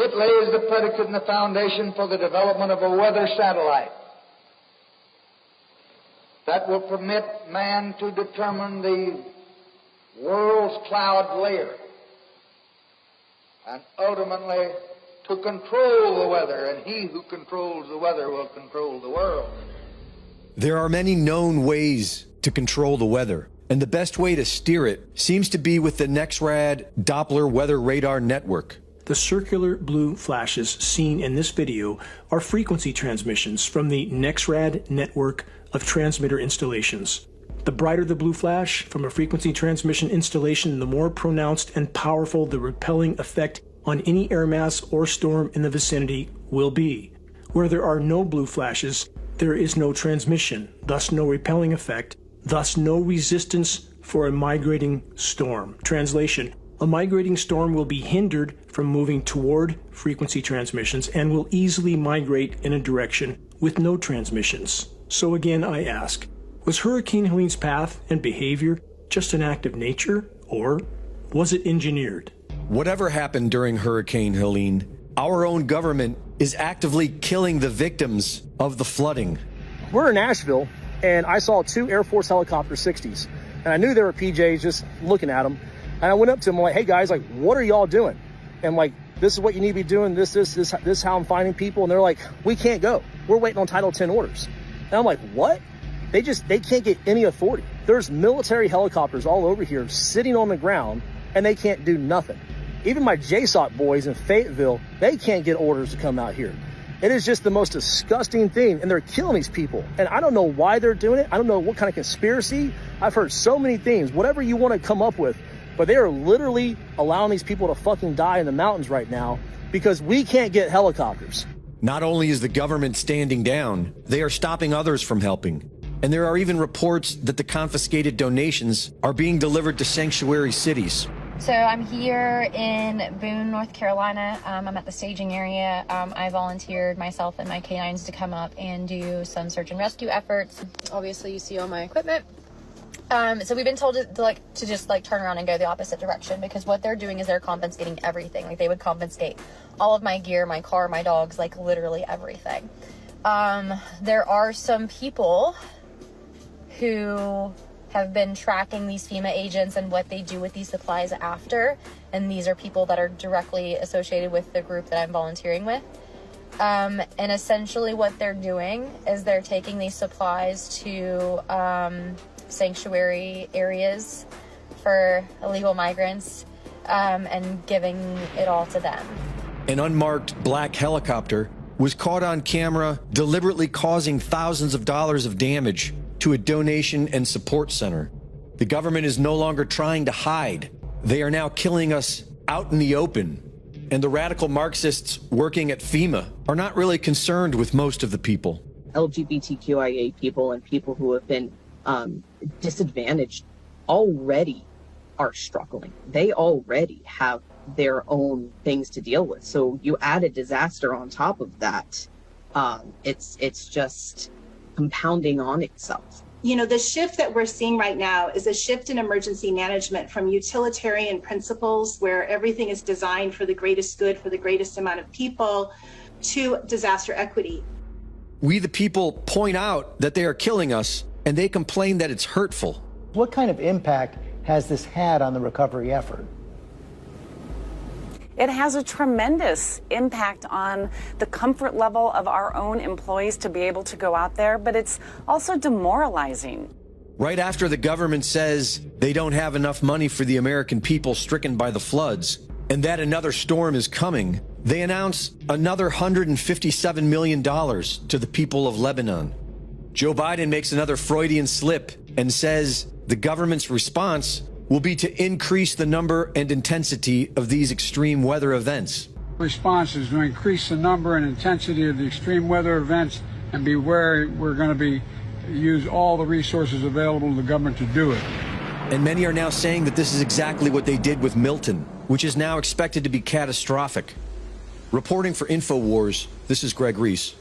It lays the predicate and the foundation for the development of a weather satellite that will permit man to determine the world's cloud layer and ultimately to control the weather, and he who controls the weather will control the world. There are many known ways to control the weather, and the best way to steer it seems to be with the NEXRAD Doppler Weather Radar Network. The circular blue flashes seen in this video are frequency transmissions from the NEXRAD network of transmitter installations. The brighter the blue flash from a frequency transmission installation, the more pronounced and powerful the repelling effect on any air mass or storm in the vicinity will be. Where there are no blue flashes, there is no transmission, thus no repelling effect, thus no resistance for a migrating storm. Translation: a migrating storm will be hindered from moving toward frequency transmissions and will easily migrate in a direction with no transmissions. So again, I ask, was Hurricane Helene's path and behavior just an act of nature, or was it engineered? Whatever happened during Hurricane Helene, our own government is actively killing the victims of the flooding. We're in Nashville, and I saw 2 Air Force helicopter 60s, and I knew they were PJs just looking at them. And I went up to them, I'm like, hey guys, like, what are y'all doing? And like, this is what you need to be doing, this is how I'm finding people. And they're like, we can't go. We're waiting on Title 10 orders. And I'm like, what? They can't get any authority. There's military helicopters all over here sitting on the ground, and they can't do nothing. Even my JSOC boys in Fayetteville, they can't get orders to come out here. It is just the most disgusting thing, and they're killing these people. And I don't know why they're doing it. I don't know what kind of conspiracy. I've heard so many things, whatever you want to come up with, but they are literally allowing these people to fucking die in the mountains right now because we can't get helicopters. Not only is the government standing down, they are stopping others from helping. And there are even reports that the confiscated donations are being delivered to sanctuary cities. So I'm here in Boone, North Carolina. I'm at the staging area. I volunteered myself and my canines to come up and do some search and rescue efforts. Obviously, you see all my equipment. So we've been told to just turn around and go the opposite direction, because what they're doing is they're confiscating everything. Like, they would confiscate all of my gear, my car, my dogs, like literally everything. There are some people who have been tracking these FEMA agents and what they do with these supplies after. And these are people that are directly associated with the group that I'm volunteering with. And essentially what they're doing is they're taking these supplies to sanctuary areas for illegal migrants and giving it all to them. An unmarked black helicopter was caught on camera deliberately causing thousands of dollars of damage to a donation and support center. The government is no longer trying to hide. They are now killing us out in the open. And the radical Marxists working at FEMA are not really concerned with most of the people. LGBTQIA people and people who have been disadvantaged already are struggling. They already have their own things to deal with. So you add a disaster on top of that, it's just compounding on itself. You know, the shift that we're seeing right now is a shift in emergency management from utilitarian principles where everything is designed for the greatest good for the greatest amount of people to disaster equity. We the people point out that they are killing us, and they complain that it's hurtful. What kind of impact has this had on the recovery effort? It has a tremendous impact on the comfort level of our own employees to be able to go out there, but it's also demoralizing. Right after the government says they don't have enough money for the American people stricken by the floods, and that another storm is coming, they announce another $157 million to the people of Lebanon. Joe Biden makes another Freudian slip and says the government's response will be to increase the number and intensity of these extreme weather events. Response is to increase the number and intensity of the extreme weather events and be where we're going to use all the resources available to the government to do it. And many are now saying that this is exactly what they did with Milton, which is now expected to be catastrophic. Reporting for InfoWars, this is Greg Reese.